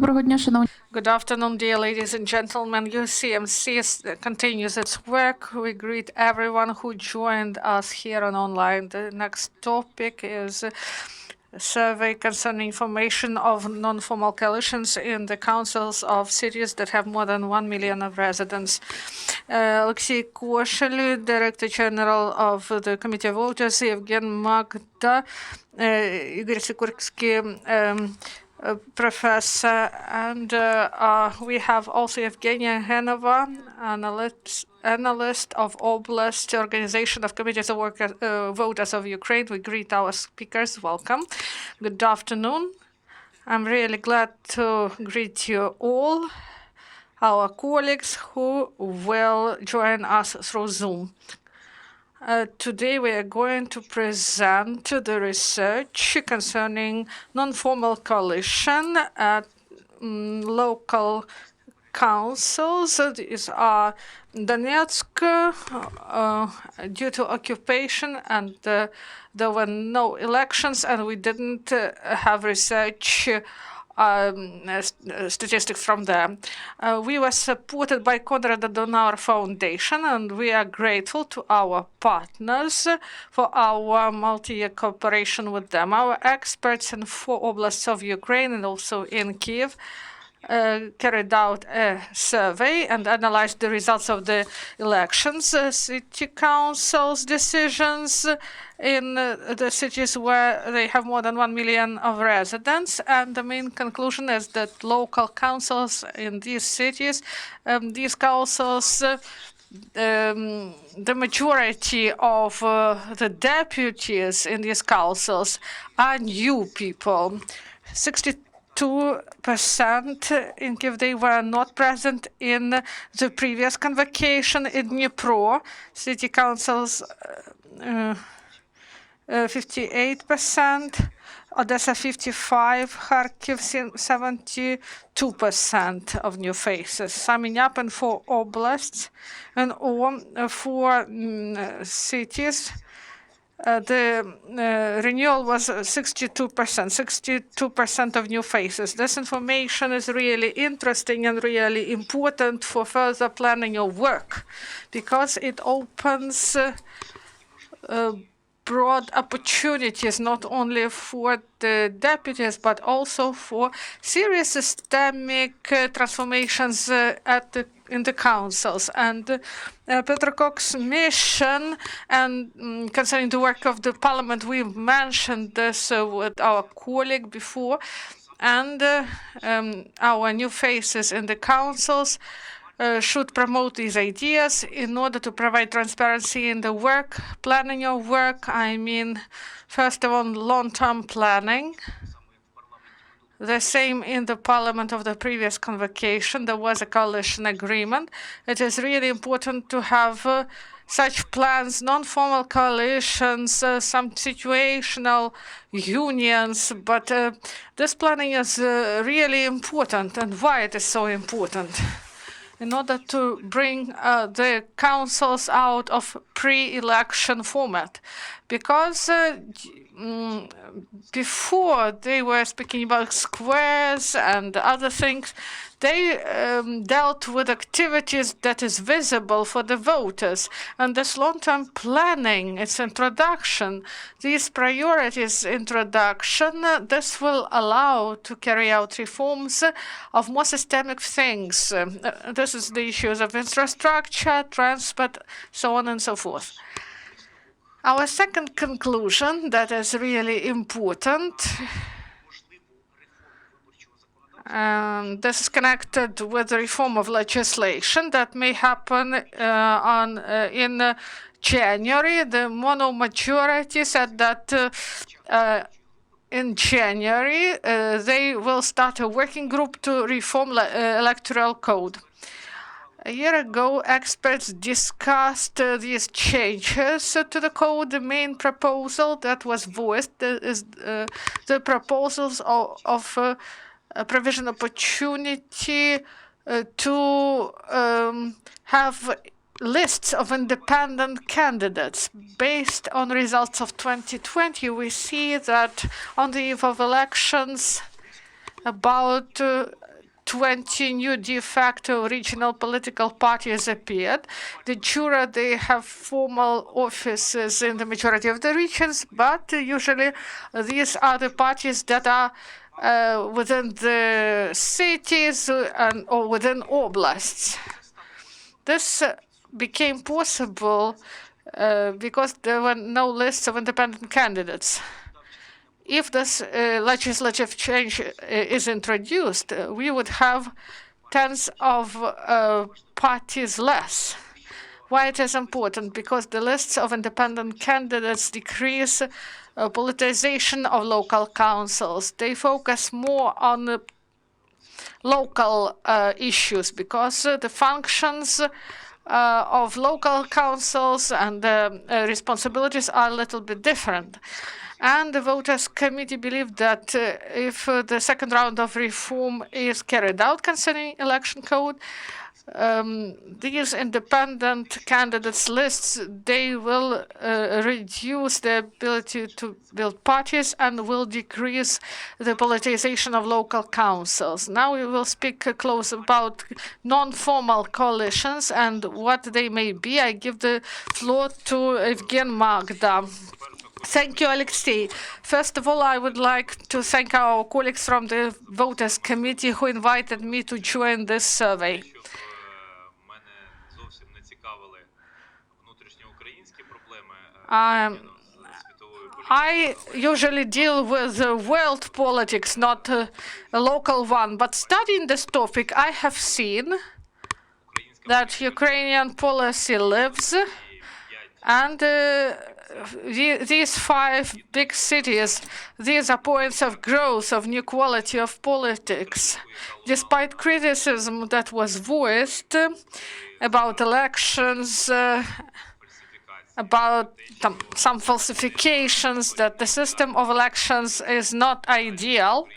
Доброго дня, шановні. Good afternoon, dear ladies and gentlemen. UCMC continues its work. We greet everyone who joined us here on online. The next topic is a survey concerning information of non-formal coalitions in the councils of cities that have more than 1 million of residents. Oleksiy Koshel, Director General of the Committee of Voters, Yevhenia Magda, Igor Sikorsky, professor, and we have also Yevhenia Genova, analyst of Oblast Organization of Committees of Voters of Ukraine. We greet our speakers. Welcome. Good afternoon. I'm really glad to greet you all, our colleagues who will join us through Zoom. Today we are going to present the research concerning non-formal coalition at local councils. These are Donetsk due to occupation, and there were no elections, and we didn't have research statistics from there. We were supported by Konrad Adenauer Foundation, and we are grateful to our partners for our multi-year cooperation with them. Our experts in 4 oblasts of Ukraine and also in Kiev carried out a survey and analyzed the results of the elections, city councils' decisions in the cities where they have more than 1 million of residents. And the main conclusion is that local councils in these cities, these councils, the majority of the deputies in these councils are new people. 62% in Kiev, they were not present in the previous convocation. In Dnipro, city councils, 58%, Odessa 55%, Kharkiv 72% of new faces. Summing up in 4 oblasts and all 4 cities, the renewal was 62% of new faces. This information is really interesting and really important for further planning of work, because it opens broad opportunities not only for the deputies but also for serious systemic transformations in the councils. And Peter Koch's mission and concerning the work of the parliament, we mentioned this with our colleague before, and our new faces in the councils should promote these ideas in order to provide transparency in the work, planning of work. I mean, first of all, long-term planning. The same in the parliament of the previous convocation. There was a coalition agreement. It is really important to have such plans, non-formal coalitions, some situational unions, but this planning is really important. And why it is so important? In order to bring the councils out of pre-election format. Because before they were speaking about squares and other things, they dealt with activities that is visible for the voters. And this long-term planning, its introduction, these priorities introduction, this will allow to carry out reforms of more systemic things. This is the issues of infrastructure, transport, so on and so forth. Our second conclusion that is really important, this is connected with the reform of legislation that may happen in January. The mono majority said that in January they will start a working group to reform electoral code. A year ago, experts discussed these changes to the code. The main proposal that was voiced is the proposals of provision opportunity to have lists of independent candidates based on results of 2020. We see that on the eve of elections, about 20 new de facto regional political parties appeared. De jure, they have formal offices in the majority of the regions, but usually these are the parties that are within the cities or within oblasts. This became possible because there were no lists of independent candidates. If this legislative change is introduced, we would have tens of parties less. Why it is important? Because the lists of independent candidates decrease politicization of local councils. They focus more on local issues because the functions of local councils and responsibilities are a little bit different. And the voters' committee believed that if the second round of reform is carried out concerning election code, these independent candidates lists, they will reduce the ability to build parties and will decrease the politicization of local councils. Now we will speak close about non-formal coalitions and what they may be. I give the floor to Yevhenia Magda. Thank you, Oleksiy. First of all, I would like to thank our colleagues from the Voters' Committee who invited me to join this survey. I usually deal with world politics, not a local one, but studying this topic, I have seen that Ukrainian policy lives, and these 5 big cities, these are points of growth, of new quality of politics. Despite criticism that was voiced about elections, about some falsifications, that the system of elections is not ideal.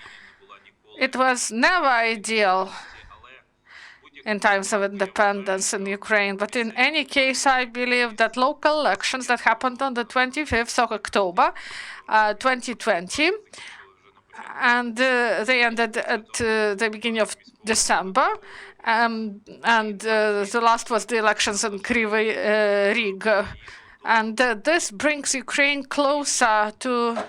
It was never ideal in times of independence in Ukraine. But in any case, I believe that local elections that happened on the 25th of October, 2020, and they ended at the beginning of December, and the last was the elections in Kryvyi Rih. And this brings Ukraine closer to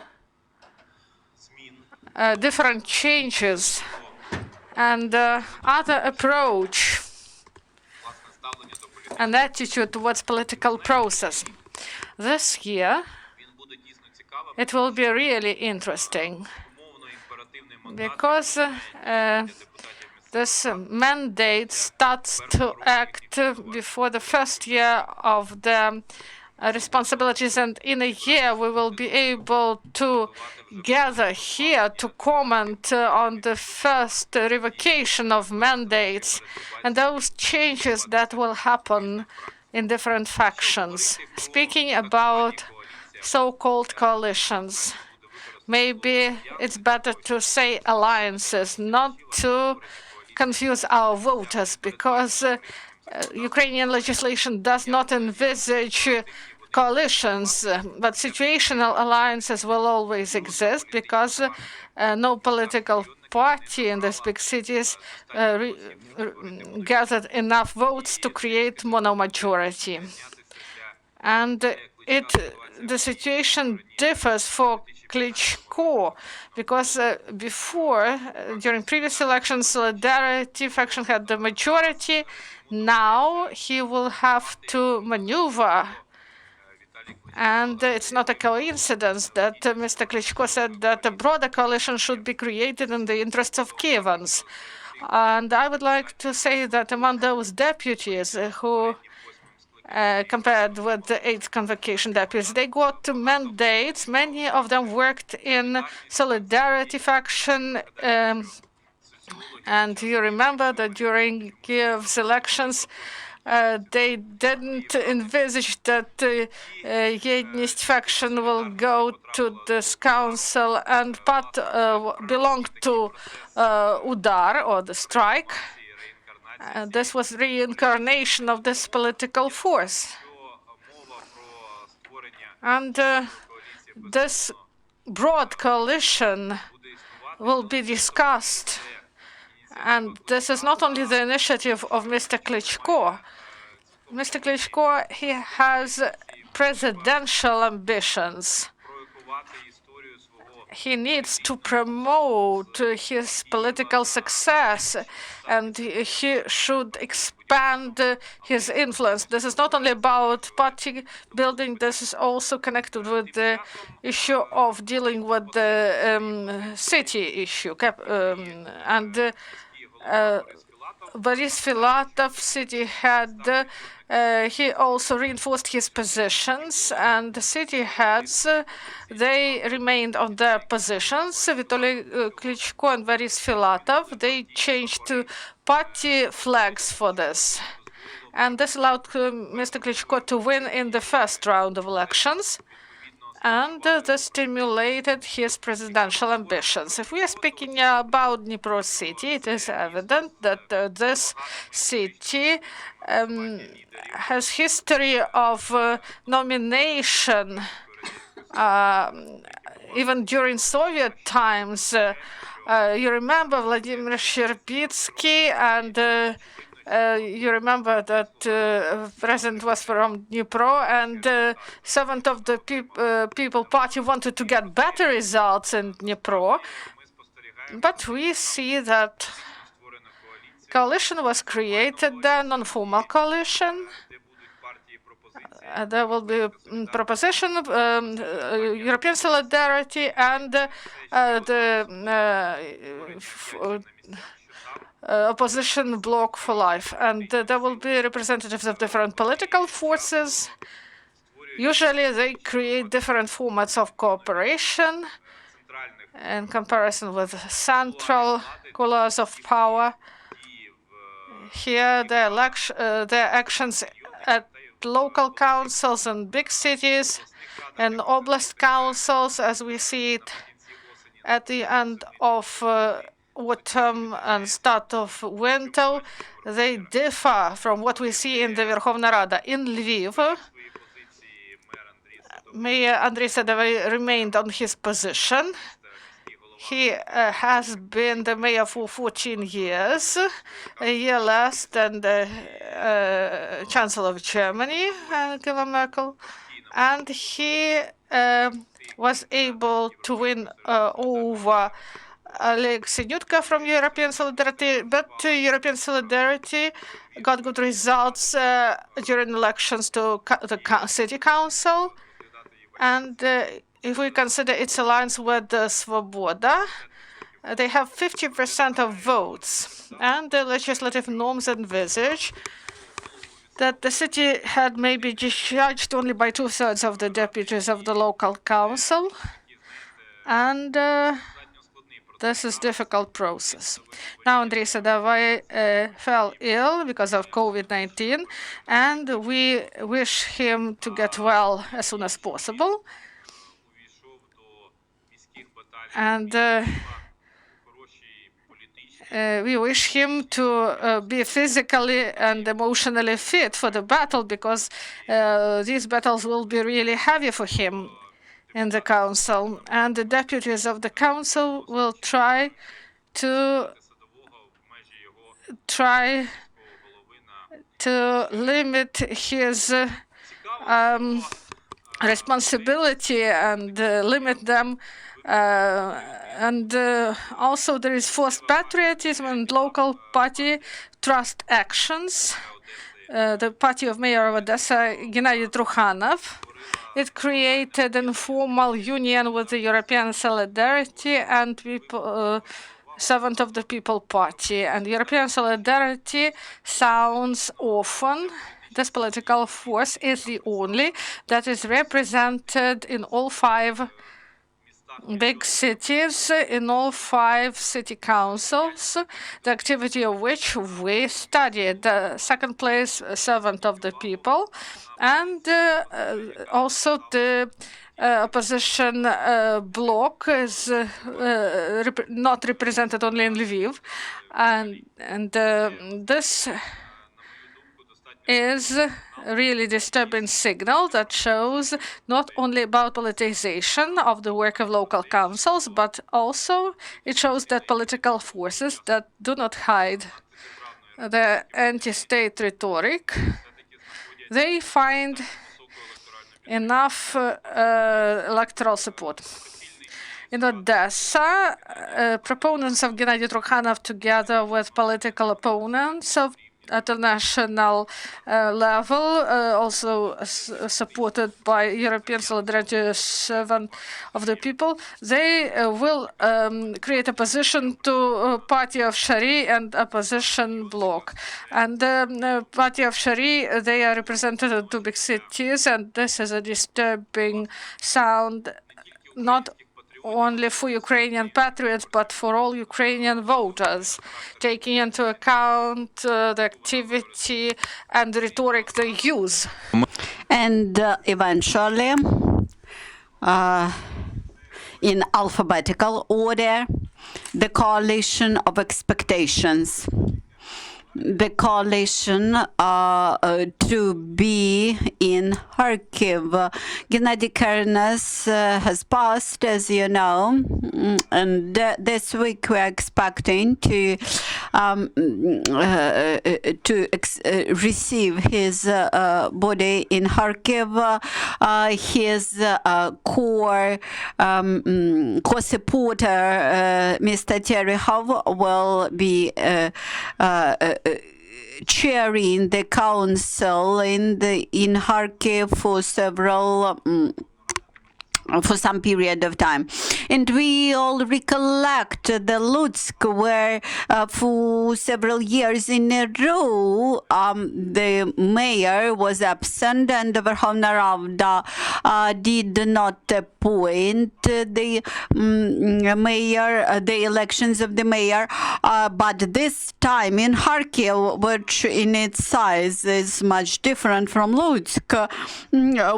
different changes and other approach and attitude towards political process. This year, it will be really interesting because this mandate starts to act before the first year of the responsibilities, and in a year we will be able to gather here to comment on the first revocation of mandates and those changes that will happen in different factions. Speaking about so-called coalitions, maybe it's better to say alliances, not to confuse our voters, because Ukrainian legislation does not envisage coalitions, but situational alliances will always exist because no political party in these big cities gathered enough votes to create mono-majority. And the situation differs for Klitschko, because before, during previous elections, Solidarity faction had the majority. Now he will have to maneuver. And it's not a coincidence that Mr. Klitschko said that a broader coalition should be created in the interests of Kievans. And I would like to say that among those deputies who compared with the 8th convocation deputies, they got mandates. Many of them worked in Solidarity faction. And you remember that during Kiev's elections, they didn't envisage that the Yednist faction will go to this council, and part belonged to Udar, or the strike. This was reincarnation of this political force. And this broad coalition will be discussed. And this is not only the initiative of Mr. Klitschko. Mr. Klitschko, he has presidential ambitions. He needs to promote his political success, and he should expand his influence. This is not only about party building, this is also connected with the issue of dealing with the city issue. Boris Filatov, city head, he also reinforced his positions, and the city heads, they remained on their positions. Vitaly Klitschko and Boris Filatov, they changed to party flags for this. And this allowed Mr. Klitschko to win in the first round of elections. And this stimulated his presidential ambitions. If we are speaking about Dnipro city, it is evident that this city has history of nomination. Even during Soviet times, you remember Vladimir Sherbitsky, and you remember that president was from Dnipro, and 7th of the People Party wanted to get better results in Dnipro. But we see that coalition was created there, non-formal coalition. There will be proposition of European solidarity and the opposition bloc for life. And there will be representatives of different political forces. Usually they create different formats of cooperation in comparison with central colors of power. Here, their actions at local councils and big cities and oblast councils, as we see it at the end of autumn and start of winter, they differ from what we see in the Verkhovna Rada. In Lviv, Mayor Andrei Sadovay remained on his position. He has been the mayor for 14 years, a year less than the Chancellor of Germany, Angela Merkel, and he was able to win over Oleksiy from European Solidarity, but European Solidarity got good results during elections to the city council. And if we consider its alliance with Svoboda, they have 50% of votes. And the legislative norms envisage that the city had maybe discharged only by 2/3 of the deputies of the local council. And this is a difficult process. Now, Andrei Sadovay fell ill because of COVID-19, and we wish him to get well as soon as possible. And we wish him to be physically and emotionally fit for the battle, because these battles will be really heavy for him in the council. And the deputies of the council will try to limit his responsibility and limit them. Also, there is forced patriotism and local party trust actions. The party of Mayor of Odessa, Gennady Trukhanov, it created an informal union with the European Solidarity and 7th of the People Party. And European Solidarity sounds often. This political force is the only that is represented in all 5 big cities, in all 5 city councils, the activity of which we studied. The second place, Servant of the People, and also the opposition bloc is not represented only in Lviv, and this is a really disturbing signal that shows not only about politicization of the work of local councils, but also it shows that political forces that do not hide the anti-state rhetoric, they find enough electoral support. In Odessa, proponents of Gennady Trukhanov, together with political opponents at the national level, also supported by European Solidarity Servant of the People, they will create a opposition to Party of Shari and opposition bloc. And Party of Shari, they are represented in 2 big cities, and this is a disturbing sound, not only for Ukrainian patriots, but for all Ukrainian voters, taking into account the activity and the rhetoric they use. And eventually, in alphabetical order, the coalition of expectations. The coalition to be in Kharkiv. Gennady Kernes has passed, as you know, and this week we're expecting to receive his body in Kharkiv. His core co-supporter, Mr. Terehov, will be chairing the council in Kharkiv for for some period of time. And we all recollect the Lutsk, where for several years in a row the mayor was absent and the Verkhovna Rada did not appoint the mayor, the elections of the mayor. But this time in Kharkiv, which in its size is much different from Lutsk,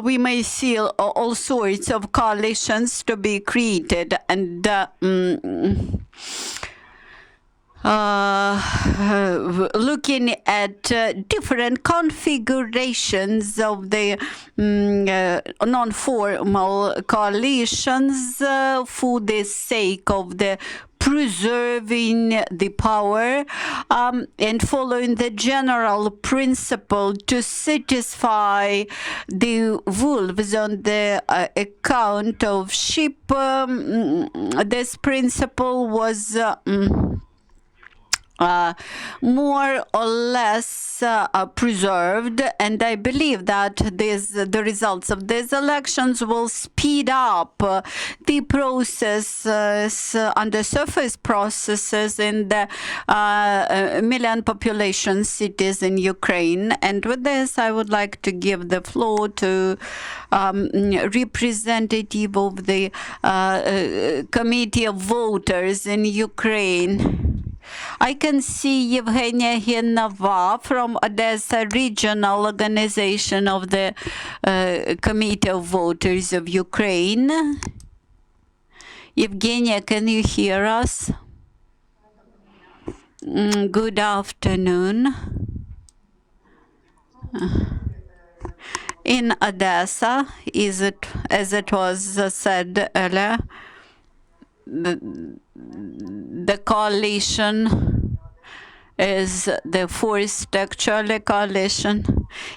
we may see all sorts of coalitions to be created, and looking at different configurations of the non-formal coalitions for the sake of the preserving the power and following the general principle to satisfy the wolves on the account of sheep. This principle was more or less preserved, and I believe that the results of these elections will speed up the processes, undersurface processes in the million population cities in Ukraine. And with this, I would like to give the floor to representative of the Committee of Voters in Ukraine. I can see Yevhenia Genova from Odessa Regional Organization of the Committee of Voters of Ukraine. Yevgenia, can you hear us? Good afternoon. In Odessa, as it was said earlier, the coalition is the first actually coalition.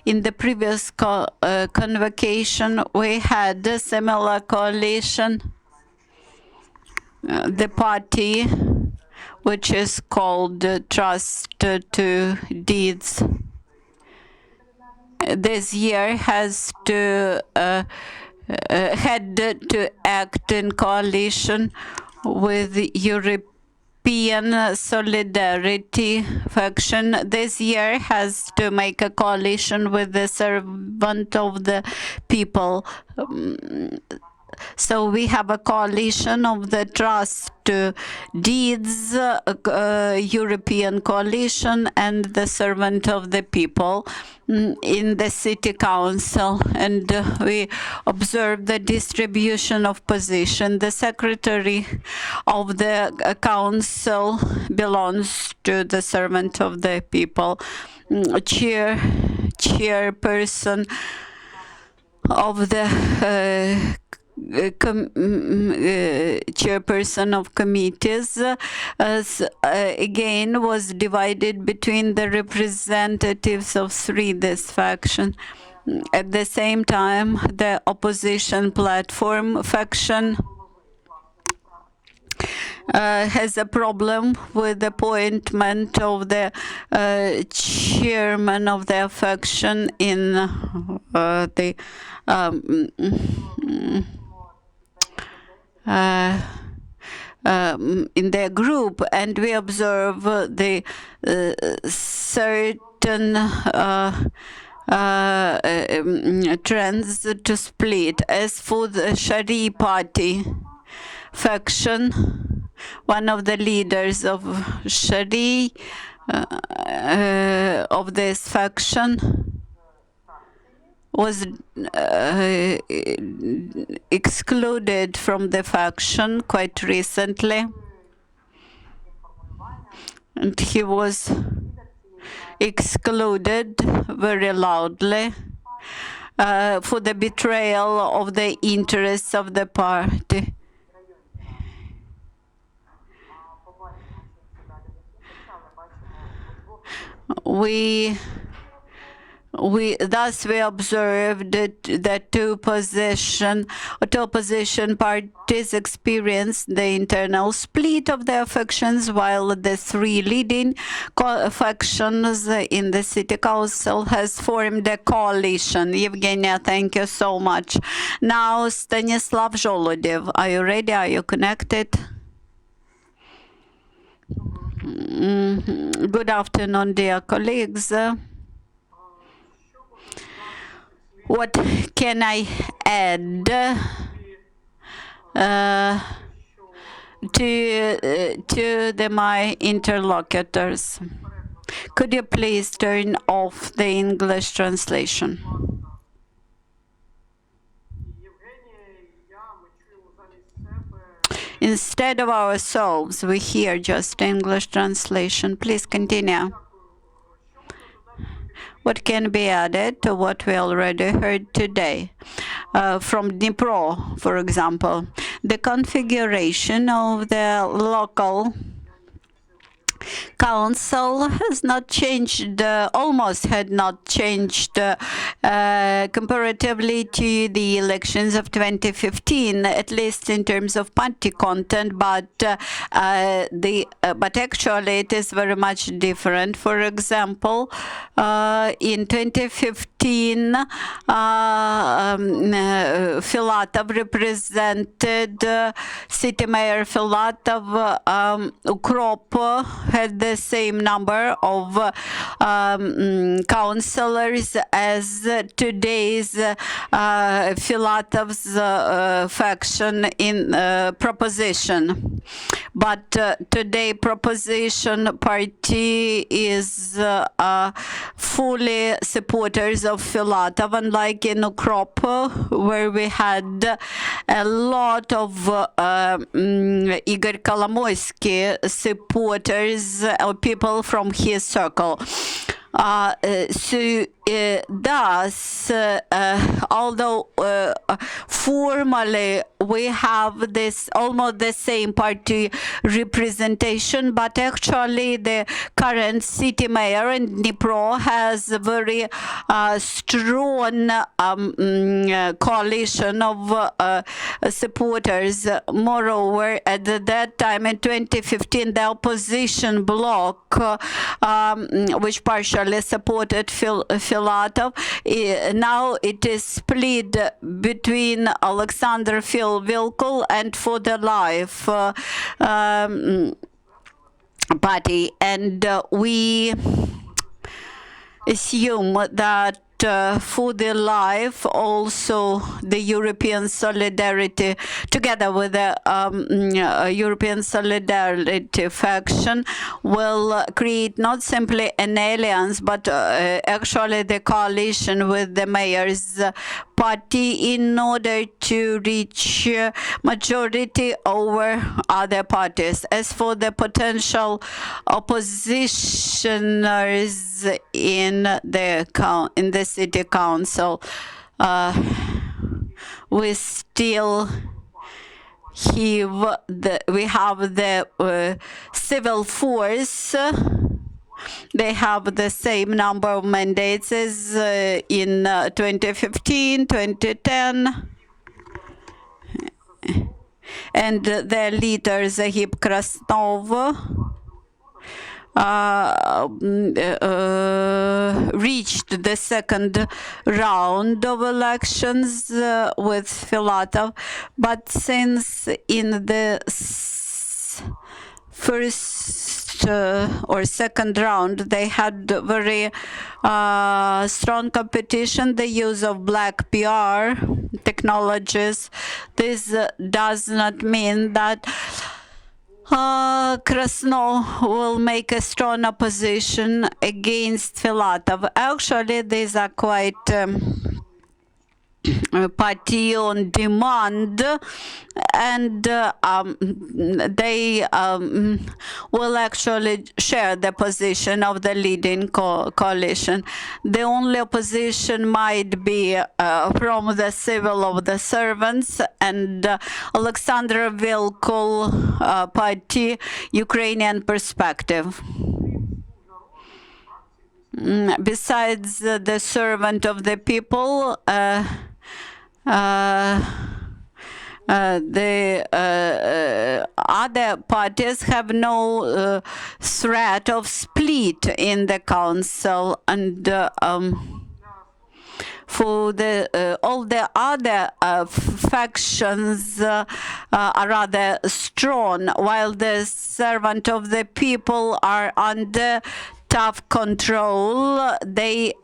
In the previous convocation, we had a similar coalition. The party, which is called Trust to Deeds, this year has to had to act in coalition with the European Solidarity faction. This year has to make a coalition with the Servant of the People. So we have a coalition of the Trust to Deeds, European coalition, and the Servant of the People in the City Council. And we observe the distribution of position. The Secretary of the Council belongs to the Servant of the People. chairperson of the chairperson of committees, again was divided between the representatives of this faction. At the same time, the opposition platform faction has a problem with the appointment of the chairman of their faction in the in their group, and we observe the certain trends to split. As for the Shari party faction, one of the leaders of Shari of this faction was excluded from the faction quite recently, and he was excluded very loudly for the betrayal of the interests of the party. We observed that two opposition parties experienced the internal split of their factions, while the three leading factions in the city council has formed a coalition. Yevhenia, thank you so much. Now, Stanislav Zholudev, are you ready? Are you connected? Good afternoon, dear colleagues. What can I add to my interlocutors? Could you please turn off the English translation? Instead of ourselves, we hear just English translation. Please continue. What can be added to what we already heard today? From Dnipro, for example, the configuration of the local council has not changed, almost had not changed comparatively to the elections of 2015, at least in terms of party content, but actually it is very much different. For example, in 2015, Filatov represented City Mayor Filatov. Ukrop had the same number of councillors as today's Filatov's faction in proposition. But today proposition party is fully supporters of Filatov, unlike in Ukrop, where we had a lot of Igor Kolomoisky supporters or people from his circle. Thus, although formally we have this almost the same party representation, but actually the current city mayor in Dnipro has a very strong coalition of supporters. Moreover, at that time in 2015, the opposition bloc, which partially supported Filatov, now it is split between Alexander Vilkul and For the Life party, and we assume that for the life, also the European solidarity, together with the European solidarity faction, will create not simply an alliance, but actually the coalition with the mayor's party in order to reach majority over other parties. As for the potential oppositioners in the city council, we still have the civil force. They have the same number of mandates as in 2015, 2010. And their leader, Zahib Krasnov, reached the second round of elections with Filatov, but since in the first or second round they had very strong competition, the use of black PR technologies. This does not mean that Krasnov will make a strong opposition against Filatov. Actually, these are quite party on demand, and they will actually share the position of the leading coalition. The only opposition might be from the civil of the servants and Alexander Vilkul party, Ukrainian Perspective. Besides the servant of the people, the other parties have no threat of split in the council, and for the all the other factions are rather strong, while the servant of the people are under tough control. They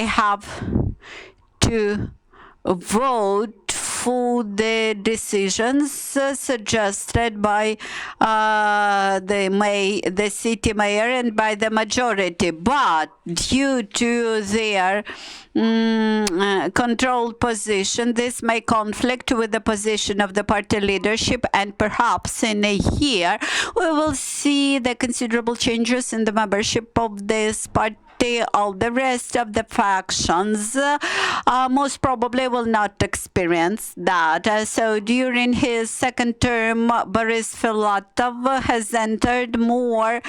have to vote for the decisions suggested by the city mayor and by the majority, but due to their controlled position, this may conflict with the position of the party leadership, and perhaps in a year we will see the considerable changes in the membership of this party. All the rest of the factions most probably will not experience that. So during his second term, Boris Filatov has entered more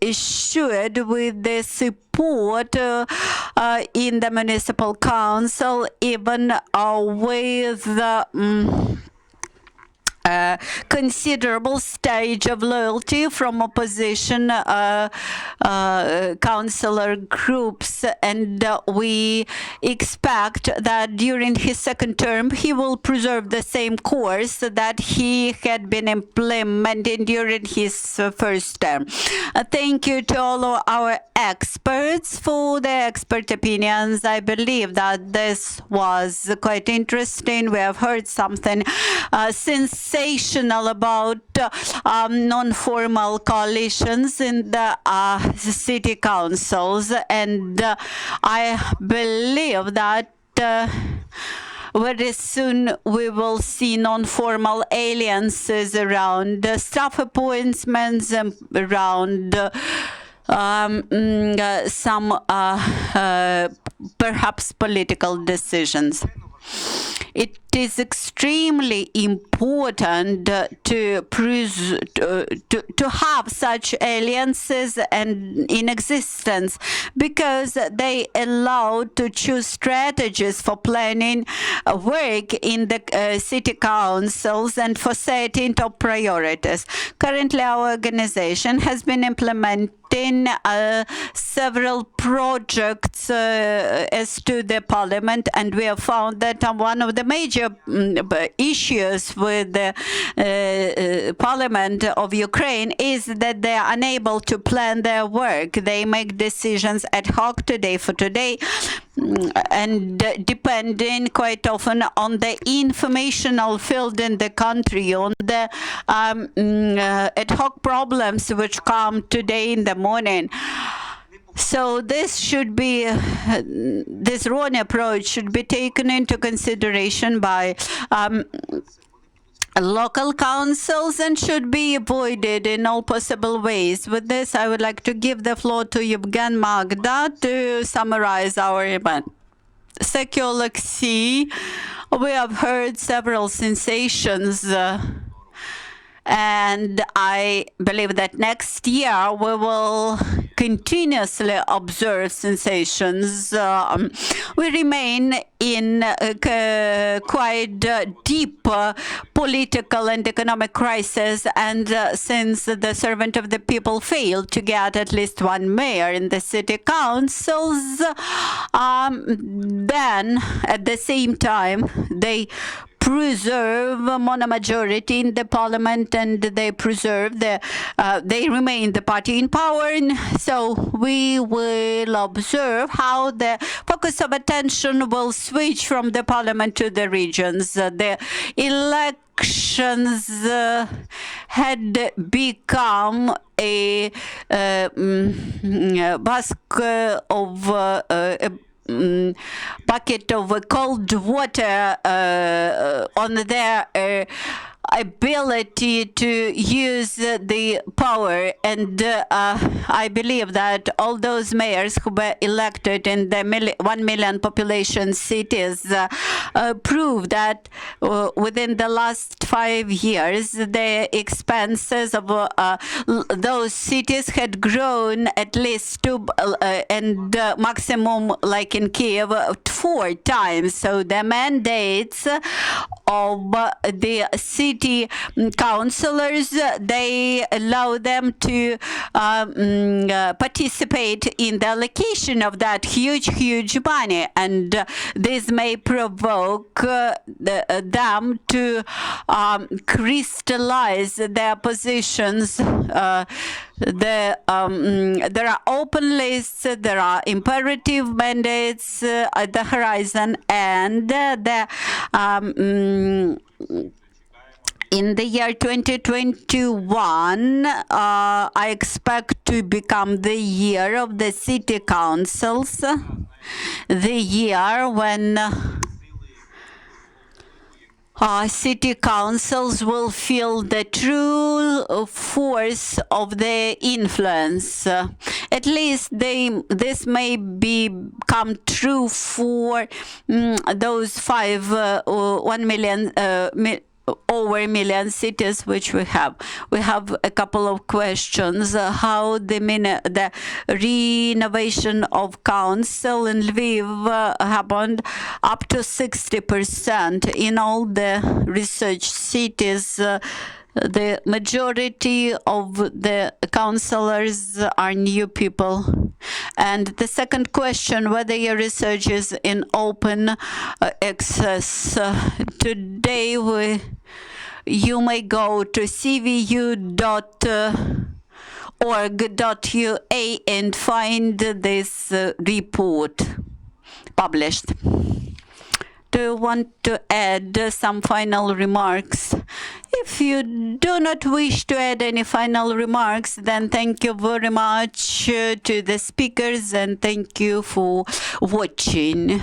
assured with the support in the municipal council, even with considerable stage of loyalty from opposition councillor groups, and we expect that during his second term he will preserve the same course that he had been implementing during his first term. Thank you to all of our experts for their expert opinions. I believe that this was quite interesting. We have heard something sensational about non-formal coalitions in the city councils, and I believe that very soon we will see non-formal alliances around staff appointments, around some perhaps political decisions. It is extremely important to have such alliances and in existence, because they allow to choose strategies for planning work in the city councils and for setting top priorities. Currently, our organization has been implementing presenting several projects as to the parliament, and we have found that one of the major issues with the parliament of Ukraine is that they are unable to plan their work. They make decisions ad hoc, today for today, and depending quite often on the informational field in the country, on the ad hoc problems which come today in the morning. So this should be, this wrong approach should be taken into consideration by local councils and should be avoided in all possible ways. With this, I would like to give the floor to Yevhenia Magda to summarize our event. Thank you, Oleksiy. We have heard several sensations, and I believe that next year we will continuously observe sensations. We remain in quite deep political and economic crisis, and since the servant of the people failed to get at least one mayor in the city councils, then at the same time they preserve monomajority in the parliament, and they preserve they remain the party in power. And so we will observe how the focus of attention will switch from the parliament to the regions. The elections had become a basket of bucket of cold water on their ability to use the power, and I believe that all those mayors who were elected in the 1 million population cities prove that within the last 5 years the expenses of those cities had grown at least 2 and maximum, like in Kiev, 4 times. So the mandates of the city councillors, they allow them to participate in the allocation of that huge money, and this may provoke them to crystallize their positions. There are open lists, there are imperative mandates at the horizon, and in the year 2021, I expect to become the year of the city councils, the year when city councils will feel the true force of their influence. At least this may become true for those 1 million over a million cities which we have. We have a couple of questions. How the renovation of council in Lviv happened up to 60% in all the research cities. The majority of the councillors are new people. And the second question, whether your research is in open access. Today you may go to cvu.org.ua and find this report published. Do you want to add some final remarks? If you do not wish to add any final remarks, then thank you very much to the speakers, and thank you for watching.